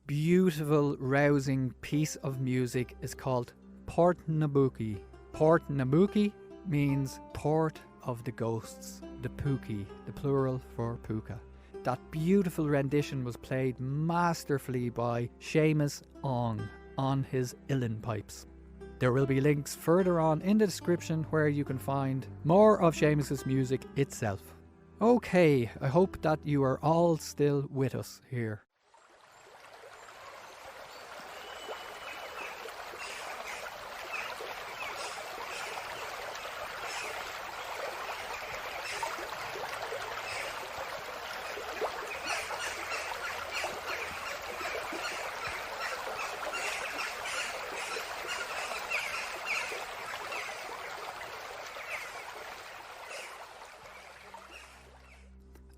beautiful, rousing piece of music is called Port Nabucco. Port Nabucco means Port of the Ghosts, the Púca, the plural for Púca. That beautiful rendition was played masterfully by Seamus Ong on his uilleann pipes. There will be links further on in the description where you can find more of Seamus's music itself. Okay, I hope that you are all still with us here.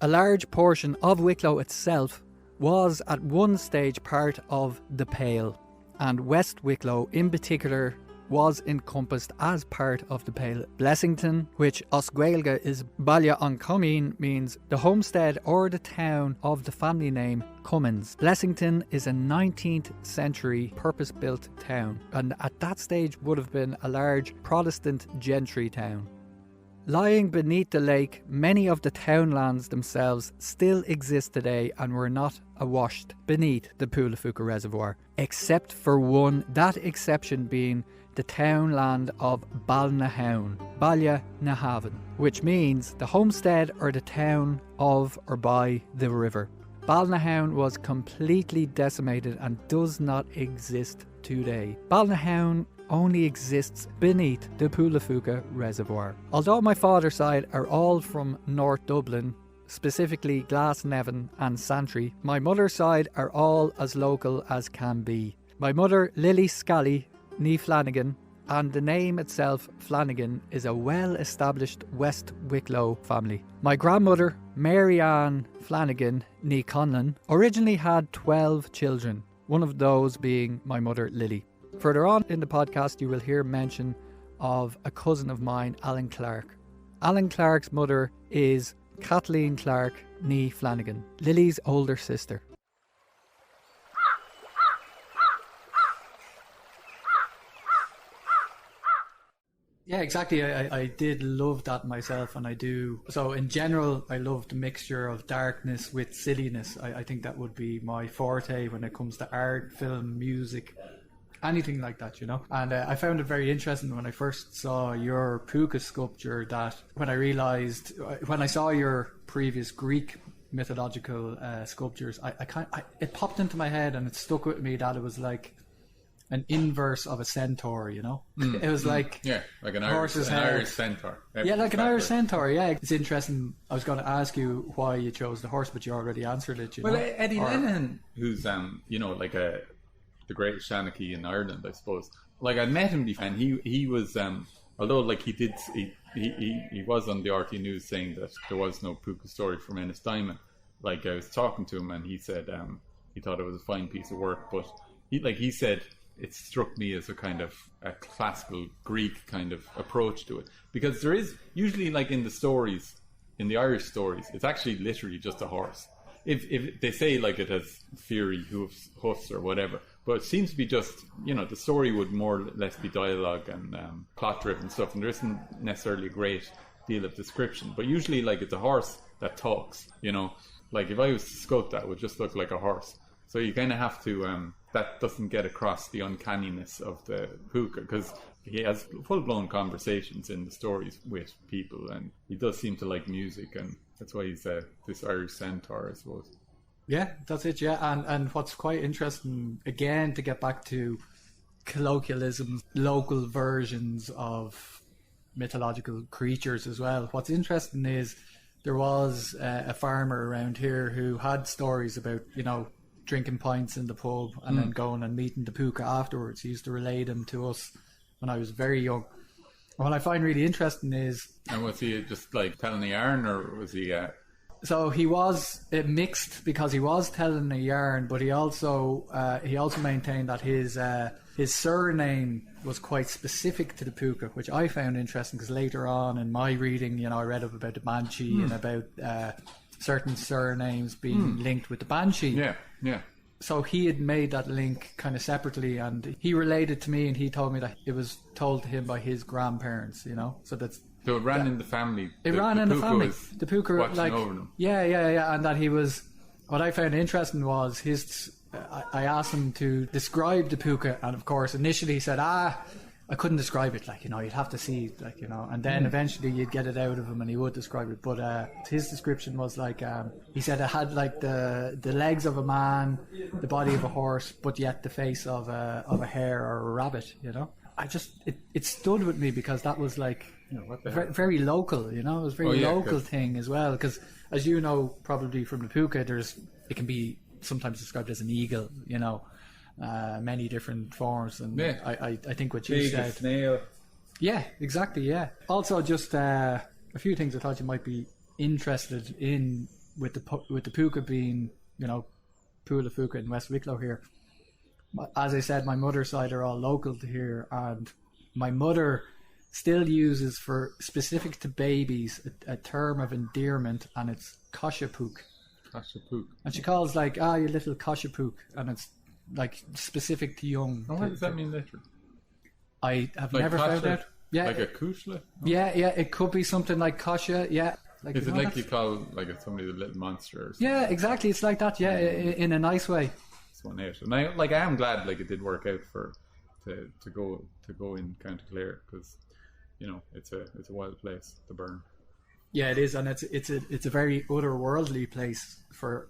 A large portion of Wicklow itself was at one stage part of the Pale, and West Wicklow in particular was encompassed as part of the Pale. Blessington, which os Gaeilge is Baile an Cummeen, means the homestead or the town of the family name Cummins. Blessington is a 19th century purpose-built town, and at that stage would have been a large Protestant gentry town. Lying beneath the lake, many of the townlands themselves still exist today and were not awashed beneath the Pool of Púca reservoir, except for one, that exception being the townland of Balnahown, Baile na Haven, which means the homestead or the town of or by the river. Balnahown was completely decimated and does not exist today. Balnahown only exists beneath the Pool of Púca reservoir. Although my father's side are all from North Dublin, specifically Glasnevin and Santry, my mother's side are all as local as can be. My mother, Lily Scally, ní Flanagan, and the name itself, Flanagan, is a well-established West Wicklow family. My grandmother, Mary Ann Flanagan, ní Conlon, originally had 12 children, one of those being my mother, Lily. Further on in the podcast, you will hear mention of a cousin of mine, Alan Clark. Alan Clark's mother is Kathleen Clark, ní Flanagan, Lily's older sister. Yeah, exactly. I did love that myself, and I do. So in general, I love the mixture of darkness with silliness. I think that would be my forte when it comes to art, film, music, anything like that, you know. And I found it very interesting when I first saw your Púca sculpture, that when I saw your previous Greek mythological sculptures, it popped into my head and it stuck with me that it was like an inverse of a centaur, you know. It was like like an Irish centaur. Yeah, like an Irish centaur. Yeah, it's interesting. I was going to ask you why you chose the horse, but you already answered it. Well, Eddie Lennon, who's like the greatest Shanachie in Ireland, I suppose. Like I met him before, and he was although like he was on the RT News saying that there was no Púca story from Ennis Diamond. Like I was talking to him, and he said he thought it was a fine piece of work, but he said it struck me as a kind of a classical Greek kind of approach to it, because there is usually, like in the stories, in the Irish stories, it's actually literally just a horse. If they say like it has fiery hoofs or whatever, but it seems to be just, the story would more or less be dialogue and plot driven stuff, and there isn't necessarily a great deal of description, but usually like it's a horse that talks, like if I was to sculpt that, it would just look like a horse. So you kind of have to, that doesn't get across the uncanniness of the Púca, because he has full-blown conversations in the stories with people, and he does seem to like music, and that's why he's this Irish centaur, I suppose. Yeah, that's it, yeah. And what's quite interesting, again, to get back to colloquialisms, local versions of mythological creatures as well. What's interesting is there was a farmer around here who had stories about, drinking pints in the pub and then going and meeting the Púca afterwards. He used to relay them to us when I was very young. What I find really interesting is... And was he just like telling a yarn, or was he... So he was mixed, because he was telling a yarn, but he also maintained that his surname was quite specific to the Púca, which I found interesting, because later on in my reading, I read up about the Banshee and about certain surnames being linked with the Banshee. Yeah. So he had made that link kind of separately, and he related to me, and he told me that it was told to him by his grandparents, you know. So that's So it ran in the family. it ran in the Púca family. was The Púca, watching like, over them. yeah, and that he was. What I found interesting was his. I asked him to describe the Púca, and of course, initially he said, I couldn't describe it, like, you know, you'd have to see it, like, you know, and then eventually you'd get it out of him and he would describe it. But his description was like, he said it had like the legs of a man, the body of a horse, but yet the face of a hare or a rabbit, you know. It stood with me because that was like, You know, what the very, hell? very local, you know. It was a very Oh, yeah, local 'cause- thing as well, because as you know probably from the Púca, it can be sometimes described as an eagle, you know, many different forms, and Yeah. I think what you Big said, snail. yeah, exactly, yeah. Also, just a few things I thought you might be interested in with the Púca being, you know, Púla Púca in West Wicklow here. As I said, my mother's side are all local to here, and my mother still uses for specific to babies a term of endearment, and it's Coshapuk. Coshapuk. And she calls like, you little Coshapuk, and it's like specific to young. Oh, what does that mean literally? I have Like never found kosher? out. Yeah, Like a kushla? yeah, it could be something like Kosha. Yeah, like, Is you it know, like you that's- call like somebody a little monster or something? Yeah, exactly. It's like that. Yeah, in a nice way. It's 1-8. And I am glad like it did work out to go in County Clare, because you know it's a wild place, the Burn. Yeah, it is, and it's a very otherworldly place for,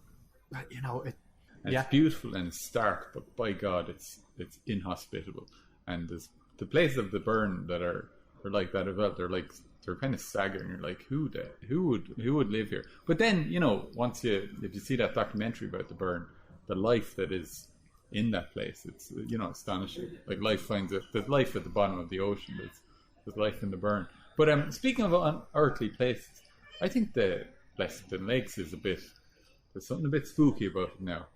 you know, it. And Yeah. it's beautiful and it's stark, but by God, it's inhospitable. And there's the places of the Burn that are like that as well. They're kind of staggering. You're like, who would live here? But then, you know, if you see that documentary about the Burn, the life that is in that place, it's, you know, astonishing. Like there's life at the bottom of the ocean. There's life in the Burn. But speaking of unearthly places, I think the Blessington Lakes there's something a bit spooky about it now.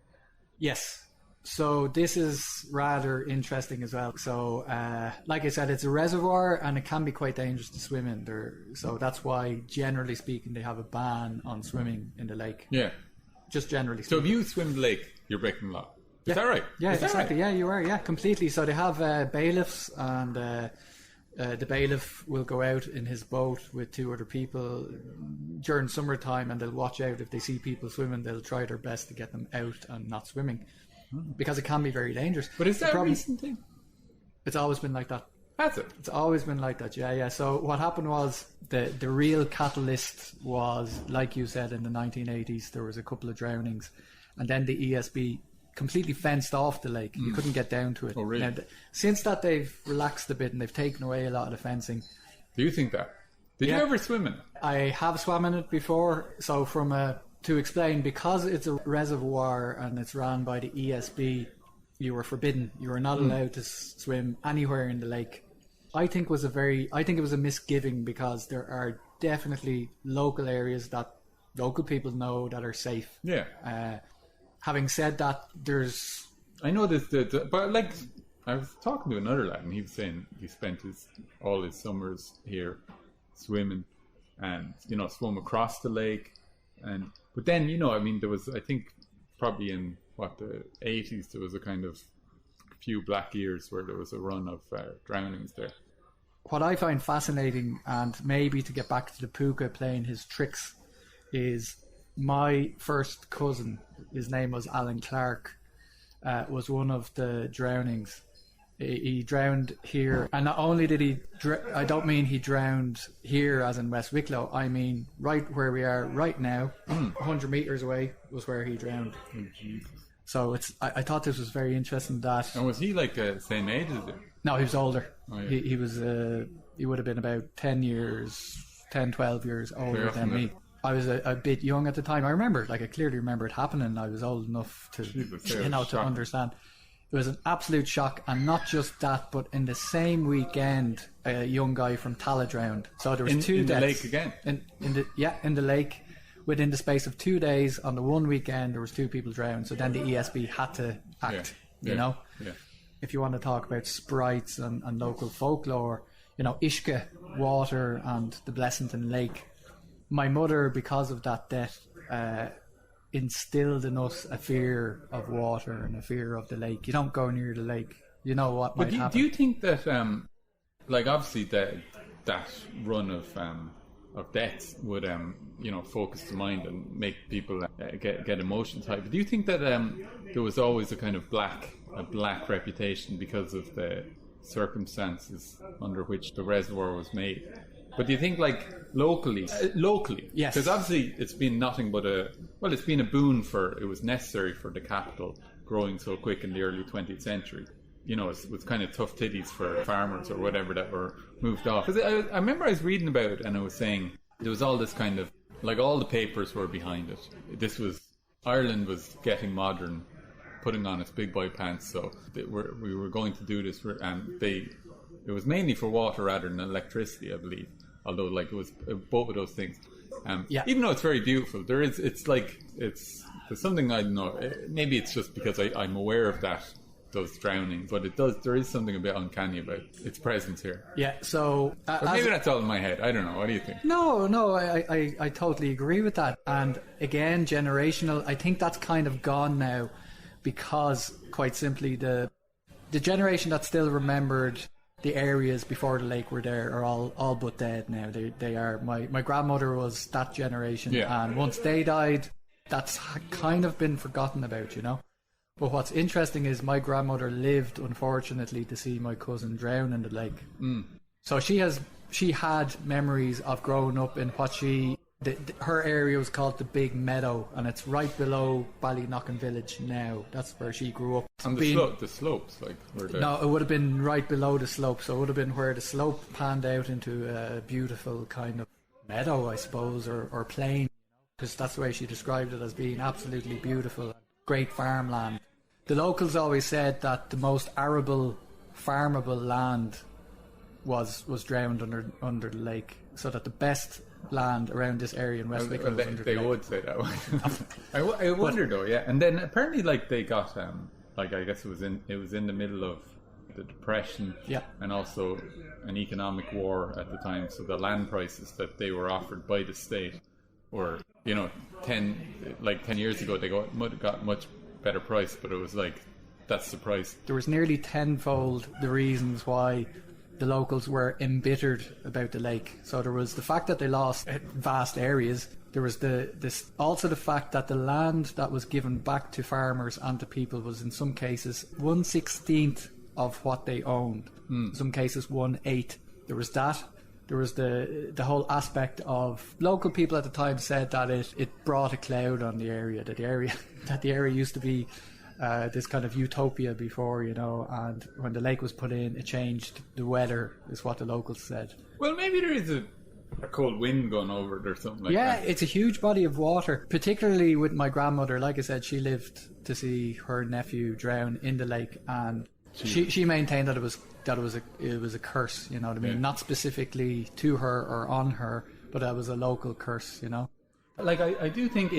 Yes. So this is rather interesting as well. So, like I said, it's a reservoir and it can be quite dangerous to swim in there. So that's why, generally speaking, they have a ban on swimming in the lake. Yeah. Just generally So speaking. if you swim the lake, you're breaking the law. Is that right? Yeah, Is that exactly. right? Yeah, you are. Yeah, completely. So they have bailiffs, and the bailiff will go out in his boat with 2 other people during summertime, and they'll watch out. If they see people swimming, they'll try their best to get them out and not swimming, because it can be very dangerous. But is The that a problem- recent thing? It's always been like that. Has it? It's always been like that, yeah. So what happened was the real catalyst was, like you said, in the 1980s, there was a couple of drownings, and then the ESB completely fenced off the lake. You couldn't get down to it. Oh, really? Now, since that, they've relaxed a bit and they've taken away a lot of the fencing. Do you think that? Did you Yeah. ever swim in it? I have swam in it before, so to explain, because it's a reservoir and it's run by the ESB, you were forbidden. You were not allowed to swim anywhere in the lake. I think it was a misgiving, because there are definitely local areas that local people know that are safe. Yeah. Having said that, there's I know this, but like, I was talking to another lad, and he was saying he spent all his summers here swimming, and, you know, swum across the lake, but then, you know, I mean, there was, I think, probably in the 80s, there was a kind of few black years where there was a run of drownings there. what I find fascinating, and maybe to get back to the Púca playing his tricks, is my first cousin, his name was Alan Clark, was one of the drownings. He drowned here, and not only did he I don't mean he drowned here as in West Wicklow, I mean right where we are right now, 100 metres away was where he drowned. Oh, Jesus. So I thought this was very interesting that... And was he like the same age as you? No, he was older. Oh, yeah. He was he would have been about 10, 12 years older often than that- me. I was a bit young at the time. I clearly remember it happening. I was old enough to, Jesus, yeah, to shocking. understand. It was an absolute shock, and not just that, but in the same weekend, a young guy from Tala drowned. So there was two in the deaths. lake again? In the lake. Within the space of 2 days, on the one weekend, there was 2 people drowned. So then the ESB had to act. Yeah. You know, Yeah. if you want to talk about sprites and local folklore, you know, Ishka water and the Blessington Lake. My mother, because of that death, instilled in us a fear of water and a fear of the lake. You don't go near the lake. You know what might happen. Do you think that, like obviously that run of deaths would focus the mind and make people get emotions high? But do you think that there was always a kind of black reputation because of the circumstances under which the reservoir was made? But do you think, like, locally, yes, because obviously it's been nothing but it's been a boon it was necessary for the capital growing so quick in the early 20th century. You know, it was kind of tough titties for farmers or whatever that were moved off. Because I remember I was reading about it, and I was saying there was all this kind of, like, all the papers were behind it. Ireland was getting modern, putting on its big boy pants, so we were going to do this, and it was mainly for water rather than electricity, I believe. Although, like, it was both of those things. Even though it's very beautiful, there's something, I don't know, maybe it's just because I'm aware of those drownings, but there is something a bit uncanny about its presence here. Yeah, so or maybe that's all in my head. I don't know. What do you think? No, I totally agree with that. And again, generational, I think that's kind of gone now, because quite simply the generation that still remembered the areas before the lake were there are all but dead now. They are. My grandmother was that generation, and once they died, that's kind of been forgotten about, you know. But what's interesting is my grandmother lived, unfortunately, to see my cousin drown in the lake. So she had memories of growing up in what her area was called the Big Meadow, and it's right below Ballyknocken village now. That's where she grew up. And the slopes, like, were there? No, it would have been right below the slope. So it would have been where the slope panned out into a beautiful kind of meadow, I suppose, or plain, because that's the way she described it, as being absolutely beautiful. Great farmland. The locals always said that the most arable, farmable land was drowned under the lake, so that the best land around this area in West Wicklow was under the lake. They would say that way. I wonder though, yeah. And then apparently, like, they got like, I guess it was in the middle of the Depression, and also an economic war at the time. So the land prices that they were offered by the state were, 10 years ago they got much better price, but it was like, that's the price. There was nearly tenfold the reasons why the locals were embittered about the lake. So there was the fact that they lost vast areas. There was also the fact that the land that was given back to farmers and to people was in some cases 1/16 of what they owned. In some cases 1/8. There was that. There was the whole aspect of local people at the time said that it brought a cloud on the area, that the area used to be this kind of utopia before, and when the lake was put in, it changed the weather, is what the locals said. Well, maybe there is a cold wind going over it or something like that. Yeah, it's a huge body of water, particularly with my grandmother. Like I said, she lived to see her nephew drown in the lake, and she maintained that it was a curse, you know what I mean? Yeah. Not specifically to her or on her, but that was a local curse, Like, I do think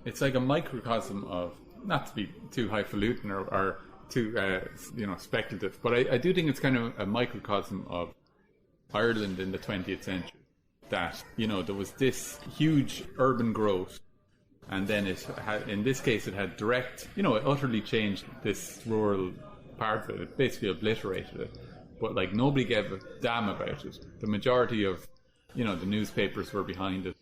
it's like a microcosm of, not to be too highfalutin or too speculative, but I do think it's kind of a microcosm of Ireland in the 20th century, that there was this huge urban growth, and then in this case it had direct, it utterly changed this rural part of it. It basically obliterated it, but like, nobody gave a damn about it. The majority of the newspapers were behind it,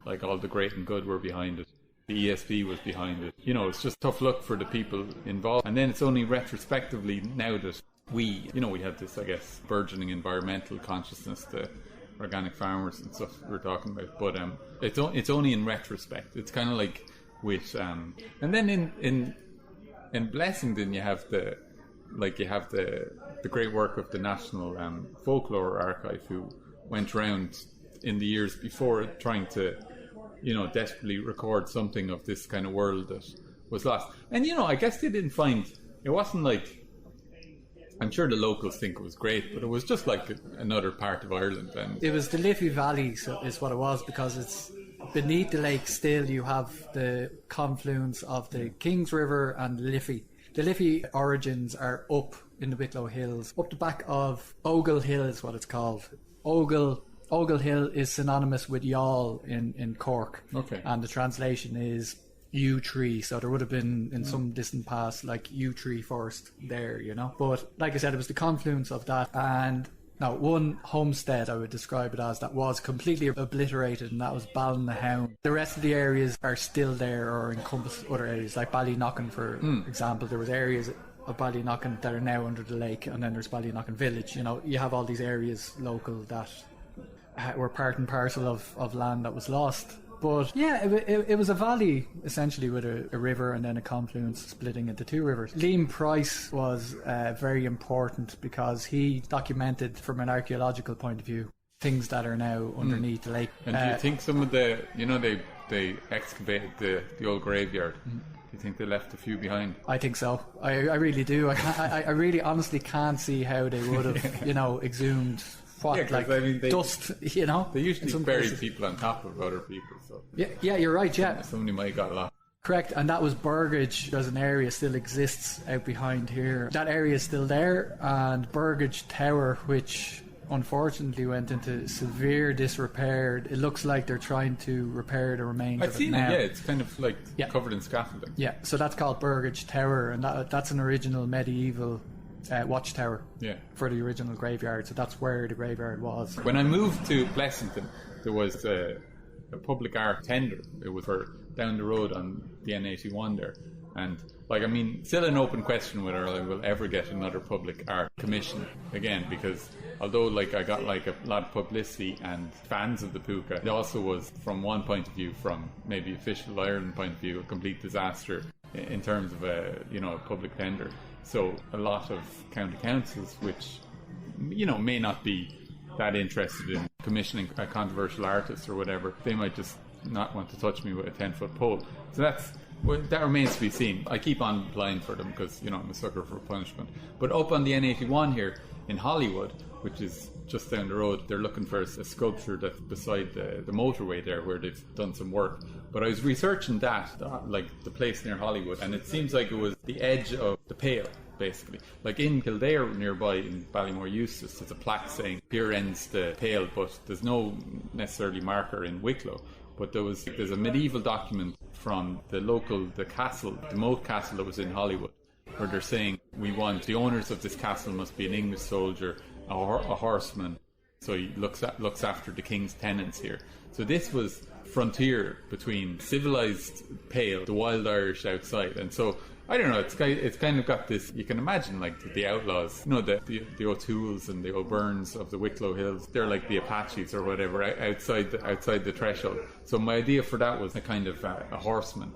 like all the great and good were behind it. The ESB was behind it. It's just tough luck for the people involved. And then it's only retrospectively now that we have this, I guess, burgeoning environmental consciousness, the organic farmers and stuff we're talking about. But it's only in retrospect. It's kind of like with and then in Blessington you have the great work of the National Folklore Archive, who went around in the years before it trying to desperately record something of this kind of world that was lost. And I guess they didn't find, it wasn't like, I'm sure the locals think it was great, but it was just like another part of Ireland. And it was the Liffey Valley, so is what it was, because it's beneath the lake. Still you have the confluence of the Kings River and the Liffey. The Liffey origins are up in the Wicklow Hills, up the back of Ogle Hill is what it's called. Ogle Hill is synonymous with Youghal in Cork. Okay. And the translation is yew tree, so there would have been in some distant past like yew tree forest there, you know. But like I said, it was the confluence of that and now one homestead I would describe it as that was completely obliterated, and that was Ballinnahound. The rest of the areas are still there or encompass other areas like Ballyknockin, for example. There was areas of Ballyknockin that are now under the lake, and then there's Ballyknockin village. You know, you have all these areas local that were part and parcel of land that was lost. But yeah, it was a valley essentially with a river and then a confluence splitting into two rivers. Liam Price was very important because he documented from an archaeological point of view things that are now underneath the lake. And do you think some of the, you know, they excavated the old graveyard? Do you think they left a few behind? I think so. I really do. I really honestly can't see how they would have, you know, exhumed dust, you know. They usually bury people on top of other people. So yeah, you're right. Yeah, somebody might have got lost. Correct, and that was Burgage. As an area still exists out behind here. That area is still there, and Burgage Tower, which unfortunately went into severe disrepair. It looks like they're trying to repair the remains of it now. I've seen it, yeah. It's kind of like covered in scaffolding. Yeah, so that's called Burgage Tower, and that's an original medieval watchtower for the original graveyard. So that's where the graveyard was. When I moved to Blessington, there was a public art tender. It was for down the road on the N81 there. And, like, I mean, still an open question whether I will ever get another public art commission again, because although, like, I got, like, a lot of publicity and fans of the Púca, it also was, from one point of view, from maybe official Ireland point of view, a complete disaster in terms of a public tender. So a lot of county councils, which, you know, may not be that interested in commissioning a controversial artist or whatever, they might just not want to touch me with a 10-foot pole. So that remains to be seen. I keep on applying for them because, you know, I'm a sucker for punishment. But up on the N81 here in Hollywood, which is just down the road, they're looking for a sculpture that's beside the motorway there where they've done some work. But I was researching that, like the place near Hollywood, and it seems like it was the edge of the Pale, basically. Like in Kildare nearby, in Ballymore Eustace, there's a plaque saying, here ends the Pale, but there's no necessarily marker in Wicklow. But there's a medieval document from the castle, the Moat Castle that was in Hollywood, where they're saying, we want the owners of this castle must be an English soldier, a horseman, so he looks after the king's tenants here. So this was frontier between civilized Pale, the wild Irish outside, and so I don't know. It's kind of got this. You can imagine like the outlaws, you know, the O'Tooles and the O'Byrnes of the Wicklow Hills. They're like the Apaches or whatever outside the threshold. So my idea for that was a kind of a horseman,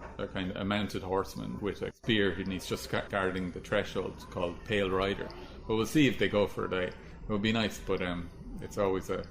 a mounted horseman with a spear, and he's just guarding the threshold, called Pale Rider. But we'll see if they go for it. It would be nice, but it's always a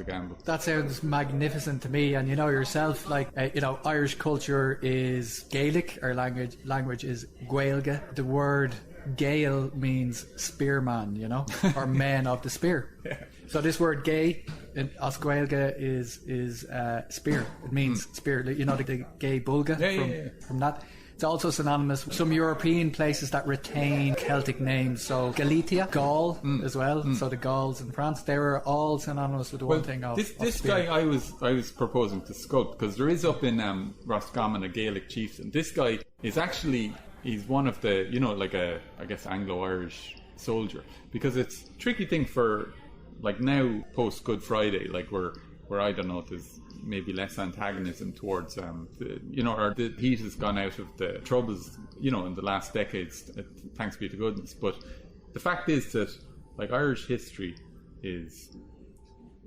gamble. That sounds magnificent to me. And you know yourself, like you know, Irish culture is Gaelic. Our language is Gaeilge. The word Gael means spearman, you know, or men of the spear. Yeah. So this word "gay" in Osgaeilge is spear. It means spear. You know, the gay bulga from that. It's also synonymous with some European places that retain Celtic names. So Galicia, Gaul as well. So the Gauls in France, they were all synonymous with the one thing of this spear. guy I was proposing to sculpt, because there is up in Roscommon a Gaelic chieftain. This guy is actually, he's one of the, you know, like I guess Anglo-Irish soldier, because it's a tricky thing for, like, now post Good Friday, like where I don't know, there's maybe less antagonism towards the heat has gone out of the troubles, you know, in the last decades, thanks be to goodness. But the fact is that, like, Irish history is,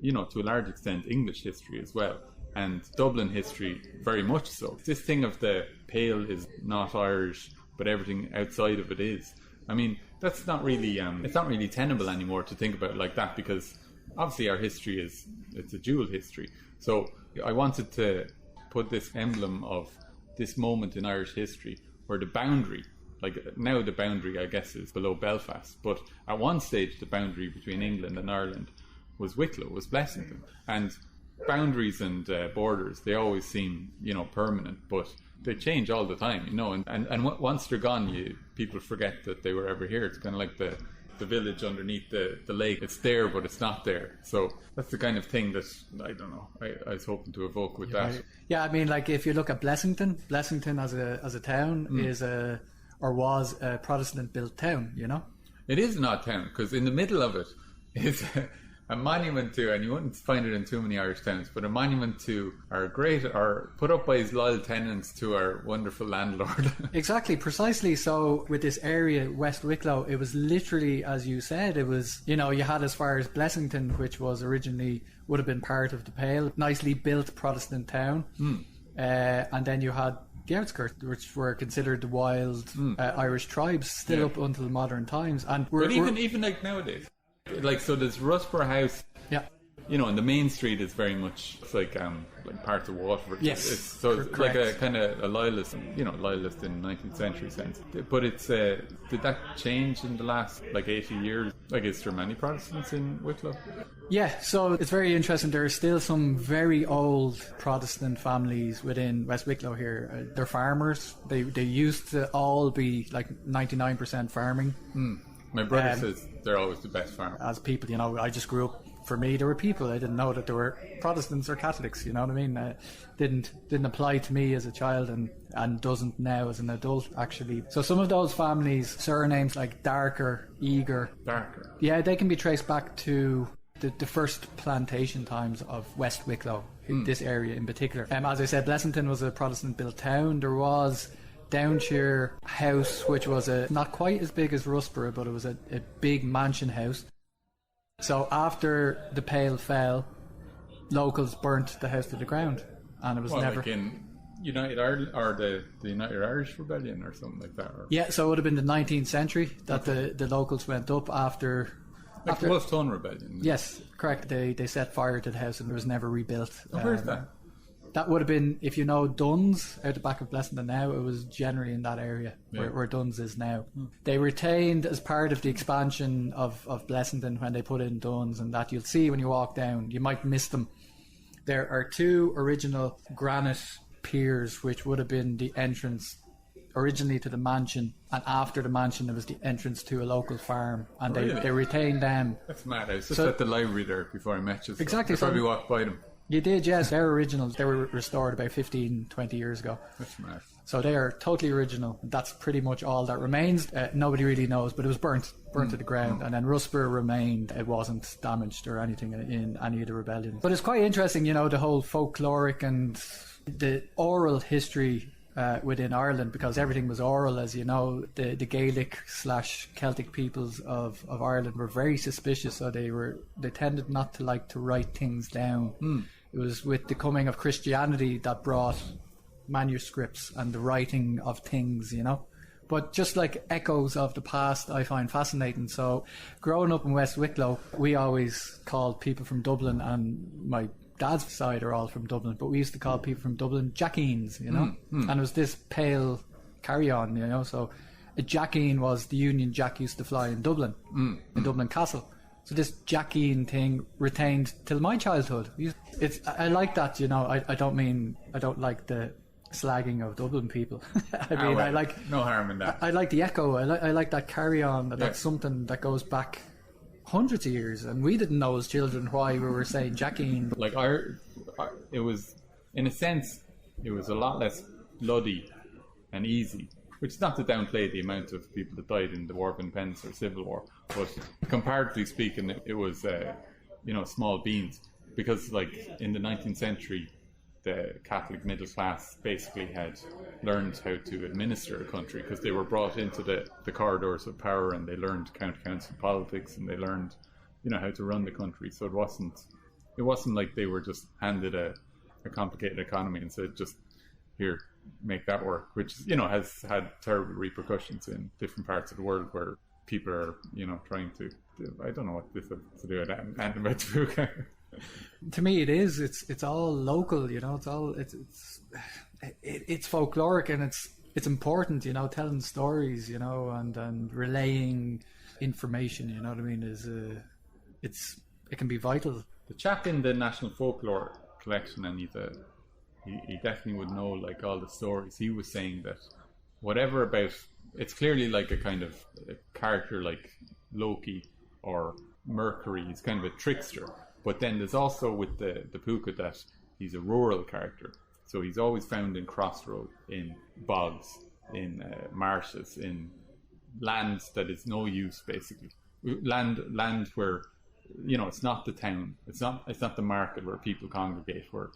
you know, to a large extent English history as well, and Dublin history very much so. This thing of the Pale is not Irish, but everything outside of it is. I mean, that's not really it's not really tenable anymore to think about it like that, because obviously our history it's a dual history. So I wanted to put this emblem of this moment in Irish history where the boundary, like now the boundary I guess is below Belfast, but at one stage the boundary between England and Ireland was Wicklow, was Blessington. And boundaries and borders, they always seem, you know, permanent, but they change all the time, you know, and once they're gone, people forget that they were ever here. It's kind of like the the village underneath the lake. It's there, but it's not there. So that's the kind of thing that, I don't know, I was hoping to evoke with that. Yeah, I mean, like if you look at Blessington as a town was a Protestant-built town, you know? It is an odd town, because in the middle of it is a monument to, and you wouldn't find it in too many Irish towns, but a monument to our put up by his loyal tenants to our wonderful landlord. Exactly, precisely. So with this area, West Wicklow, it was literally, as you said, it was, you know, you had as far as Blessington, which was originally, would have been part of the Pale, nicely built Protestant town. And then you had the outskirts, which were considered the wild Irish tribes still up until modern times. And but even like nowadays. Like, so there's Rusborough House. Yeah. You know, and the main street is very much, it's like parts of Waterford. Yes. It's like a kind of a loyalist, you know, loyalist in 19th century sense. But it's, did that change in the last, 80 years? Like, is there many Protestants in Wicklow? Yeah, so it's very interesting. There are still some very old Protestant families within West Wicklow here. They're farmers. They used to all be 99% farming. My brother says they're always the best farmers. As people, you know, I just grew up, for me, there were people, I didn't know that there were Protestants or Catholics, you know what I mean? Didn't apply to me as a child and doesn't now as an adult, actually. So some of those families, surnames like Darker, Eager. Darker. Yeah, they can be traced back to the first plantation times of West Wicklow, this area in particular. As I said, Blessington was a Protestant-built town. There was Downshire House, which was not quite as big as Rusborough, but it was a big mansion house. So after the Pale fell, locals burnt the house to the ground, and it was never. Like in United Ireland or the United Irish Rebellion or something like that. Or... Yeah, so it would have been the 19th century that the locals went up after. Like the Wolf Tone Rebellion. Yes, correct. They set fire to the house and it was never rebuilt. Where's that? That would have been, if you know Duns, out the back of Blessington now, it was generally in that area where Duns is now. They retained, as part of the expansion of Blessington, when they put in Duns, and that you'll see when you walk down, you might miss them. There are two original granite piers, which would have been the entrance originally to the mansion, and after the mansion there was the entrance to a local farm, and they retained them. That's mad. I was just at the library there before I met you. So exactly. I probably walked by them. You did, yes. They're originals. They were restored about 15, 20 years ago. That's mad. So they are totally original. That's pretty much all that remains. Nobody really knows, but it was burnt to the ground. And then Rusborough remained. It wasn't damaged or anything in any of the rebellions. But it's quite interesting, you know, the whole folkloric and the oral history within Ireland, because everything was oral, as you know. The Gaelic/Celtic peoples of Ireland were very suspicious, so they tended not to like to write things down. It was with the coming of Christianity that brought manuscripts and the writing of things, you know. But just like echoes of the past, I find fascinating. So growing up in West Wicklow, we always called people from Dublin, and my dad's side are all from Dublin, but we used to call people from Dublin Jackeens, you know. And it was this pale carry-on, you know. So a Jackeen was the Union Jack used to fly in Dublin, in Dublin Castle. So this Jackeen thing retained till my childhood. I like that, you know. I don't like the slagging of Dublin people. I like no harm in that. I like the echo. I like that carry on. That's something that goes back hundreds of years, and we didn't know as children why we were saying Jackeen. Like it was, in a sense, it was a lot less bloody and easy. Which is not to downplay the amount of people that died in the War of Independence or Civil War, but comparatively speaking, it was, small beans. Because, like, in the 19th century, the Catholic middle class basically had learned how to administer a country, because they were brought into the corridors of power, and they learned county-council politics, and they learned, how to run the country. So it wasn't like they were just handed a complicated economy and said, just here, make that work, which has had terrible repercussions in different parts of the world where people are trying to do, I don't know what this has to do with that and about Púca. To me, it's all local, it's folkloric, and it's important, telling stories, and relaying information, you know what I mean, it can be vital. The chap in the National Folklore Collection, and he definitely would know, like, all the stories. He was saying that whatever about, it's clearly like a kind of a character, like Loki or Mercury. He's kind of a trickster. But then there's also with the Púca that he's a rural character. So he's always found in crossroads, in bogs, in marshes, in lands that is no use, basically. Land where, you know, it's not the town. It's not the market where people congregate, where,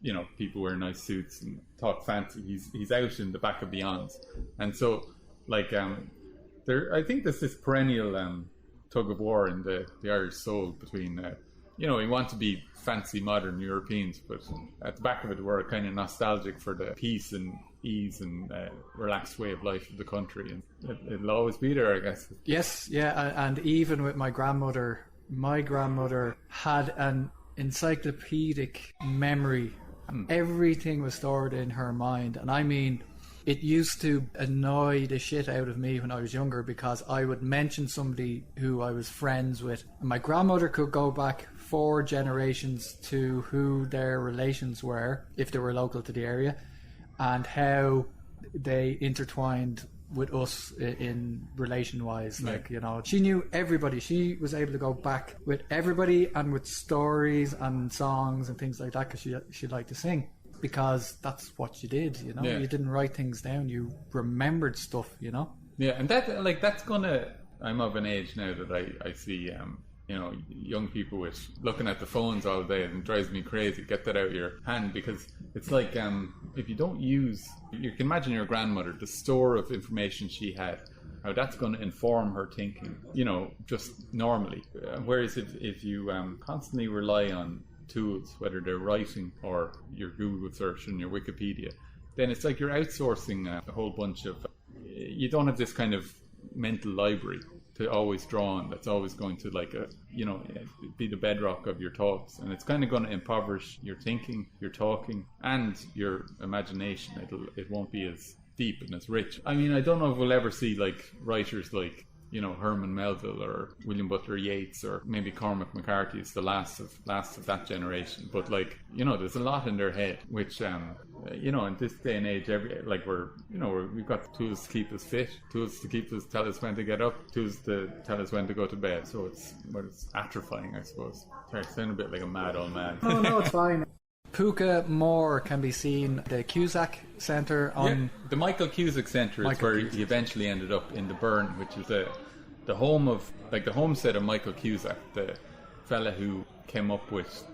you know, people wear nice suits and talk fancy. He's out in the back of beyonds. And so, like, I think there's this perennial tug of war in the Irish soul between, you know, we want to be fancy modern Europeans, but at the back of it, we're kind of nostalgic for the peace and ease and relaxed way of life of the country, and it'll always be there, I guess. Yes, yeah, and even with my grandmother had an encyclopedic memory. Everything was stored in her mind, and I mean, it used to annoy the shit out of me when I was younger, because I would mention somebody who I was friends with, and my grandmother could go back 4 generations to who their relations were, if they were local to the area, and how they intertwined with us in relation-wise. Like, you know, she knew everybody. She was able to go back with everybody and with stories and songs and things like that, because she liked to sing. Because that's what you did, you know. You didn't write things down, you remembered stuff, you know. Yeah, and that's gonna. I'm of an age now that I see, you know, young people with looking at the phones all day, and it drives me crazy. Get that out of your hand, because it's like, if you don't use, you can imagine your grandmother, the store of information she had, how that's going to inform her thinking, you know, just normally. Whereas if you constantly rely on tools, whether they're writing or your Google search and your Wikipedia, then it's like you're outsourcing a whole bunch of, you don't have this kind of mental library to always draw on, that's always going to, like, you know, be the bedrock of your thoughts, and it's kind of going to impoverish your thinking, your talking, and your imagination. It won't be as deep and as rich. I mean, I don't know if we'll ever see, like, writers like, you know, Herman Melville or William Butler Yeats, or maybe Cormac McCarthy is the last of that generation. But, like, you know, there's a lot in their head, which, you know, in this day and age, we've got tools to keep us fit, tools to tell us when to get up, tools to tell us when to go to bed. So it's atrophying, I suppose. Sorry, I sound a bit like a mad old man. Oh, no, it's fine. Púca Mór can be seen the Cusack Centre on... the Michael Cusack Centre is where he eventually ended up, in the Burn, which is the home of, like, the homestead of Michael Cusack, the fella who came up with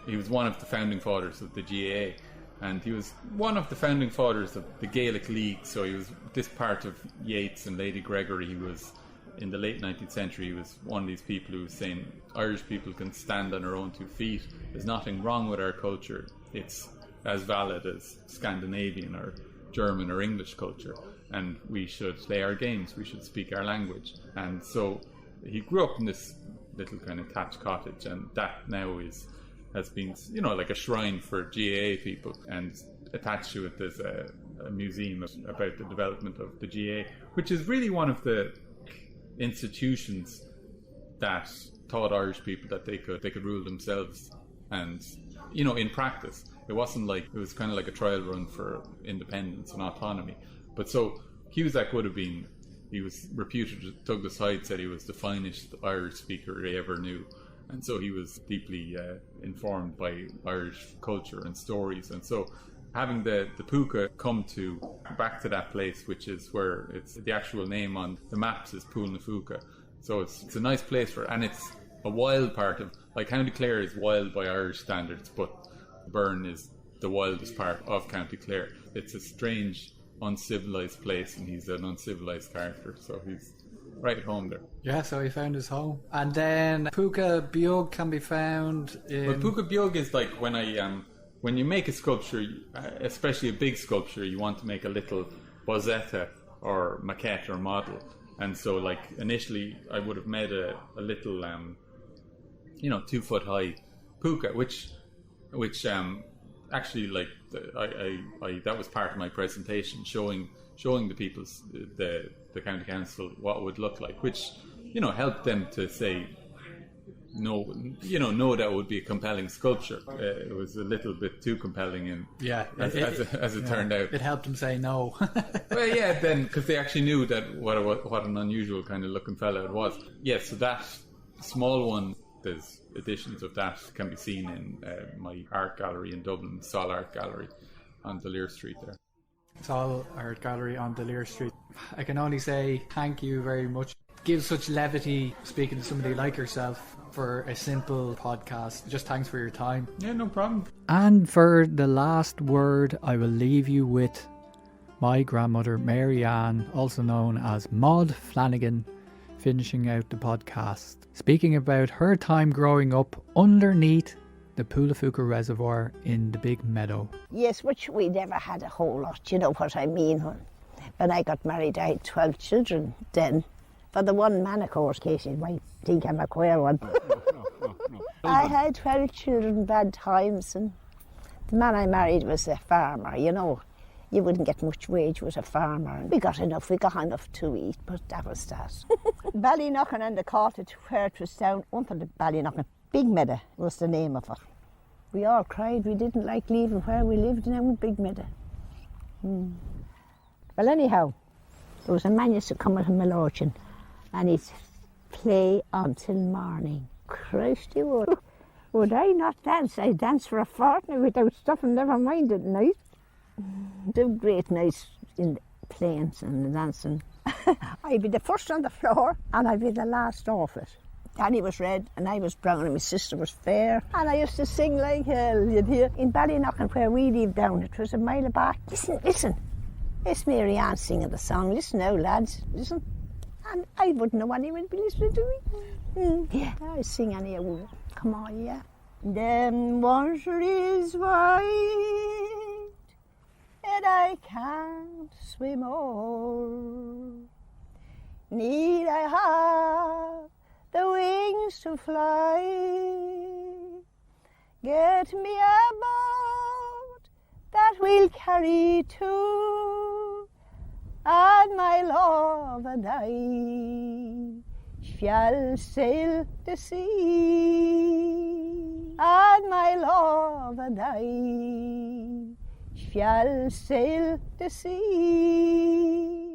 he was one of the founding fathers of the GAA, and he was one of the founding fathers of the Gaelic League. So he was this part of Yeats and Lady Gregory. He was, in the late 19th century, he was one of these people who was saying Irish people can stand on our own 2 feet. There's nothing wrong with our culture. It's as valid as Scandinavian or German or English culture, and we should play our games. We should speak our language. And so he grew up in this little kind of thatched cottage, and that now has been, you know, like a shrine for GAA people, and attached to it there's a museum about the development of the GAA, which is really one of the institutions that taught Irish people that they could rule themselves. And, you know, in practice, it wasn't like, it was kind of like a trial run for independence and autonomy. But so Cusack would have been, he was reputed, Douglas Hyde said he was the finest Irish speaker they ever knew. And so he was deeply informed by Irish culture and stories. And so having the Púca come back to that place, which is where it's the actual name on the maps is Pool na Púca. So it's a nice place and it's a wild part of, like, County Clare is wild by Irish standards, but Burn is the wildest part of County Clare. It's a strange, uncivilized place, and he's an uncivilized character, so he's right at home there. Yeah, so he found his home. And then Púca Beag can be found in... Well, Púca Beag is like when you make a sculpture, especially a big sculpture, you want to make a little bozzetta or maquette or model. And so, like, initially I would have made a little 2 foot high Púca, which actually, like, I that was part of my presentation, showing the people, the county council, what it would look like, which, you know, helped them to say, know that would be a compelling sculpture. It was a little bit too compelling, as it turned out. It helped him say no. Well, yeah, then because they actually knew that what an unusual kind of looking fella it was. Yeah, so that small one, there's editions of that can be seen in my art gallery in Dublin, Sol Art Gallery on Delir Street there. Sol Art Gallery on Delir Street. I can only say thank you very much. Gives such levity speaking to somebody like yourself for a simple podcast. Just thanks for your time. Yeah, no problem. And for the last word, I will leave you with my grandmother, Mary Ann, also known as Maud Flanagan, finishing out the podcast, speaking about her time growing up underneath the Púca Reservoir in the Big Meadow. Yes, which we never had a whole lot, you know what I mean. When I got married, I had 12 children then. For the one man, of course, Casey, might think I'm a queer one. No. I had 12 children, bad times, and the man I married was a farmer, you know. You wouldn't get much wage with a farmer. And we got enough to eat, but that was that. Ballyknockin and the cottage where it was down under the Ballyknockin. Big Meadow was the name of it. We all cried. We didn't like leaving where we lived now in Big Meadow. Well, anyhow, there was a man used to come with a Milorchin and he'd play until morning. Christ, he would. Would I not dance? I danced for a fortnight without stopping, never mind at night. The great nights in playing and dancing. I'd be the first on the floor and I'd be the last off it. Danny was red and I was brown and my sister was fair. And I used to sing like hell, you'd hear. In Ballyknockin where we lived down, it was a mile back. Listen. It's Mary Ann singing the song. Listen now, lads, listen. And I wouldn't know anyone would be listening to me. Yeah, I sing any of come on, yeah. Them water is wide and I can't swim o'er. Need I have the wings to fly? Get me a boat that will carry two, and my love and I shall sail the sea. And my love and I shall sail the sea.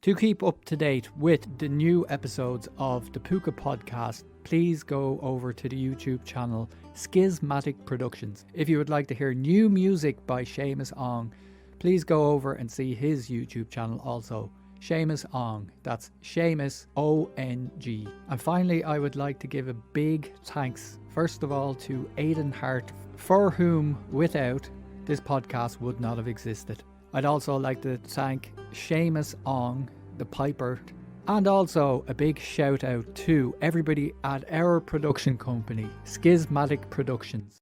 To keep up to date with the new episodes of the Púca podcast, please go over to the YouTube channel Schismatic Productions. If you would like to hear new music by Seamus Ong, please go over and see his YouTube channel also, Seamus Ong. That's Seamus O-N-G. And finally, I would like to give a big thanks, first of all, to Aidan Harte, for whom, without, this podcast would not have existed. I'd also like to thank Seamus Ong, the piper, and also a big shout out to everybody at our production company, Schismatic Productions.